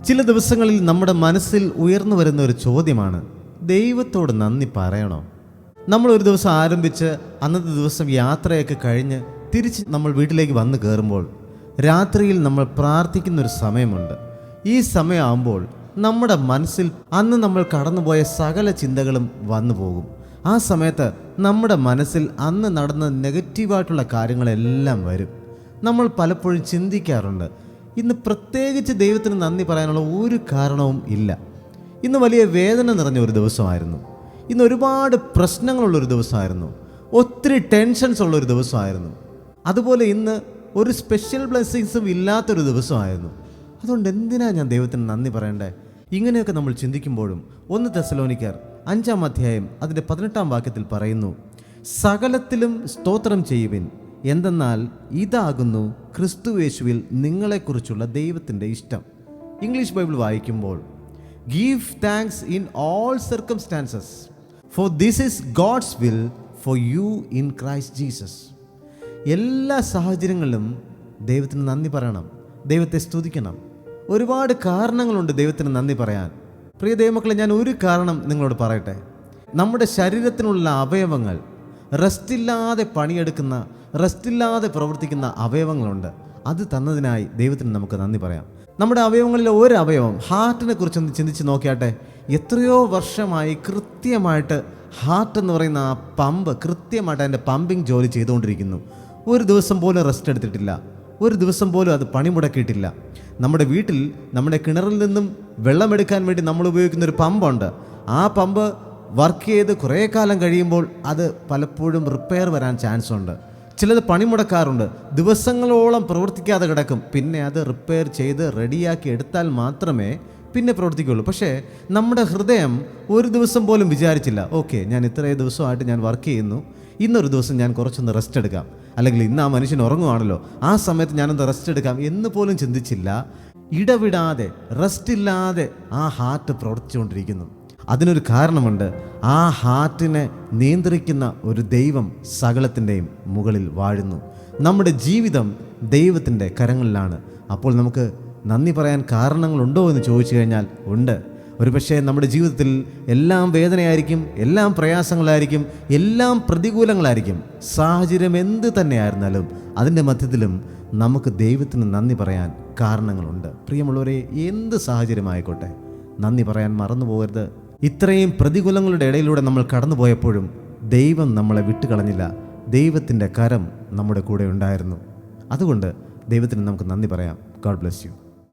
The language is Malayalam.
ചില ദിവസങ്ങളിൽ നമ്മുടെ മനസ്സിൽ ഉയർന്നു വരുന്ന ഒരു ചോദ്യമാണ്, ദൈവത്തോട് നന്ദി പറയണോ? നമ്മൾ ഒരു ദിവസം ആരംഭിച്ച് അന്നത്തെ ദിവസം യാത്രയൊക്കെ കഴിഞ്ഞ് തിരിച്ച് നമ്മൾ വീട്ടിലേക്ക് വന്ന് കയറുമ്പോൾ രാത്രിയിൽ നമ്മൾ പ്രാർത്ഥിക്കുന്നൊരു സമയമുണ്ട്. ഈ സമയമാകുമ്പോൾ നമ്മുടെ മനസ്സിൽ അന്ന് നമ്മൾ കടന്നുപോയ സകല ചിന്തകളും വന്നു പോകും. ആ സമയത്ത് നമ്മുടെ മനസ്സിൽ അന്ന് നടന്ന നെഗറ്റീവായിട്ടുള്ള കാര്യങ്ങളെല്ലാം വരും. നമ്മൾ പലപ്പോഴും ചിന്തിക്കാറുണ്ട്, ഇന്ന് പ്രത്യേകിച്ച് ദൈവത്തിന് നന്ദി പറയാനുള്ള ഒരു കാരണവും ഇല്ല. ഇന്ന് വലിയ വേദന നിറഞ്ഞ ഒരു ദിവസമായിരുന്നു. ഇന്ന് ഒരുപാട് പ്രശ്നങ്ങളുള്ളൊരു ദിവസമായിരുന്നു. ഒത്തിരി ടെൻഷൻസ് ഉള്ളൊരു ദിവസമായിരുന്നു. അതുപോലെ ഇന്ന് ഒരു സ്പെഷ്യൽ ബ്ലെസ്സിങ്സും ഇല്ലാത്തൊരു ദിവസമായിരുന്നു. അതുകൊണ്ട് എന്തിനാണ് ഞാൻ ദൈവത്തിന് നന്ദി പറയണ്ടേ? ഇങ്ങനെയൊക്കെ നമ്മൾ ചിന്തിക്കുമ്പോഴും 1 തെസ്സലോനിക്കർ 5-ാം അധ്യായം അതിൻ്റെ 18-ാം വാക്യത്തിൽ പറയുന്നു, സകലത്തിലും സ്തോത്രം ചെയ്യുവിൻ, എന്തെന്നാൽ ഇതാകുന്നു ക്രിസ്തുയേശുവിൽ നിങ്ങളെക്കുറിച്ചുള്ള ദൈവത്തിൻ്റെ ഇഷ്ടം. ഇംഗ്ലീഷ് ബൈബിൾ വായിക്കുമ്പോൾ, give thanks in all circumstances, for this is God's will for you in Christ Jesus. എല്ലാ സാഹചര്യങ്ങളിലും ദൈവത്തിന് നന്ദി പറയണം, ദൈവത്തെ സ്തുതിക്കണം. ഒരുപാട് കാരണങ്ങളുണ്ട് ദൈവത്തിന് നന്ദി പറയാൻ. പ്രിയ ദൈവമക്കളെ, ഞാൻ ഒരു കാരണം നിങ്ങളോട് പറയട്ടെ. നമ്മുടെ ശരീരത്തിനുള്ള അവയവങ്ങൾ, റെസ്റ്റില്ലാതെ പണിയെടുക്കുന്ന, റെസ്റ്റില്ലാതെ പ്രവർത്തിക്കുന്ന അവയവങ്ങളുണ്ട്. അത് തന്നതിനായി ദൈവത്തിന് നമുക്ക് നന്ദി പറയാം. നമ്മുടെ അവയവങ്ങളിലെ ഒരു അവയവം, ഹാർട്ടിനെ കുറിച്ചൊന്ന് ചിന്തിച്ച് നോക്കിയാട്ടെ. എത്രയോ വർഷമായി കൃത്യമായിട്ട് ഹാർട്ട് എന്ന് പറയുന്ന ആ പമ്പ് കൃത്യമായിട്ട് അതിൻ്റെ പമ്പിങ് ജോലി ചെയ്തുകൊണ്ടിരിക്കുന്നു. ഒരു ദിവസം പോലും റെസ്റ്റ് എടുത്തിട്ടില്ല, ഒരു ദിവസം പോലും അത് പണിമുടക്കിയിട്ടില്ല. നമ്മുടെ വീട്ടിൽ നമ്മുടെ കിണറിൽ നിന്നും വെള്ളമെടുക്കാൻ വേണ്ടി നമ്മൾ ഉപയോഗിക്കുന്ന ഒരു പമ്പുണ്ട്. ആ പമ്പ് വർക്ക് ചെയ്ത് കുറേ കാലം കഴിയുമ്പോൾ അത് പലപ്പോഴും റിപ്പയർ വരാൻ ചാൻസ് ഉണ്ട്. ചിലത് പണിമുടക്കാറുണ്ട്, ദിവസങ്ങളോളം പ്രവർത്തിക്കാതെ കിടക്കും. പിന്നെ അത് റിപ്പയർ ചെയ്ത് റെഡിയാക്കി എടുത്താൽ മാത്രമേ പിന്നെ പ്രവർത്തിക്കുകയുള്ളൂ. പക്ഷേ നമ്മുടെ ഹൃദയം ഒരു ദിവസം പോലും വിചാരിച്ചില്ല, ഓക്കെ ഞാൻ ഇത്രയും ദിവസമായിട്ട് ഞാൻ വർക്ക് ചെയ്യുന്നു, ഇന്നൊരു ദിവസം ഞാൻ കുറച്ചൊന്ന് റെസ്റ്റ് എടുക്കാം, അല്ലെങ്കിൽ ഇന്ന് ആ മനുഷ്യൻ ഉറങ്ങുവാണല്ലോ, ആ സമയത്ത് ഞാനൊന്ന് റെസ്റ്റ് എടുക്കാം എന്ന് പോലും ചിന്തിച്ചില്ല. ഇടവിടാതെ റെസ്റ്റില്ലാതെ ആ ഹാർട്ട് പ്രവർത്തിച്ചുകൊണ്ടിരിക്കുന്നു. അതിനൊരു കാരണമുണ്ട്. ആ ഹാർട്ടിനെ നിയന്ത്രിക്കുന്ന ഒരു ദൈവം സകലത്തിൻ്റെയും മുകളിൽ വാഴുന്നു. നമ്മുടെ ജീവിതം ദൈവത്തിൻ്റെ കരങ്ങളിലാണ്. അപ്പോൾ നമുക്ക് നന്ദി പറയാൻ കാരണങ്ങളുണ്ടോ എന്ന് ചോദിച്ചു കഴിഞ്ഞാൽ ഉണ്ട്. ഒരുപക്ഷെ നമ്മുടെ ജീവിതത്തിൽ എല്ലാം വേദനയായിരിക്കും, എല്ലാം പ്രയാസങ്ങളായിരിക്കും, എല്ലാം പ്രതികൂലങ്ങളായിരിക്കും. സാഹചര്യം എന്ത് തന്നെയായിരുന്നാലും അതിൻ്റെ മധ്യത്തിലും നമുക്ക് ദൈവത്തിന് നന്ദി പറയാൻ കാരണങ്ങളുണ്ട്. പ്രിയമുള്ളവരെ, എന്ത് സാഹചര്യമായിക്കോട്ടെ നന്ദി പറയാൻ മറന്നു പോകരുത്. ഇത്രയും പ്രതികൂലങ്ങളുടെ ഇടയിലൂടെ നമ്മൾ കടന്നുപോയപ്പോഴും ദൈവം നമ്മളെ വിട്ടുകളഞ്ഞില്ല. ദൈവത്തിൻ്റെ കരം നമ്മുടെ കൂടെ ഉണ്ടായിരുന്നു. അതുകൊണ്ട് ദൈവത്തിന് നമുക്ക് നന്ദി പറയാം. God bless you.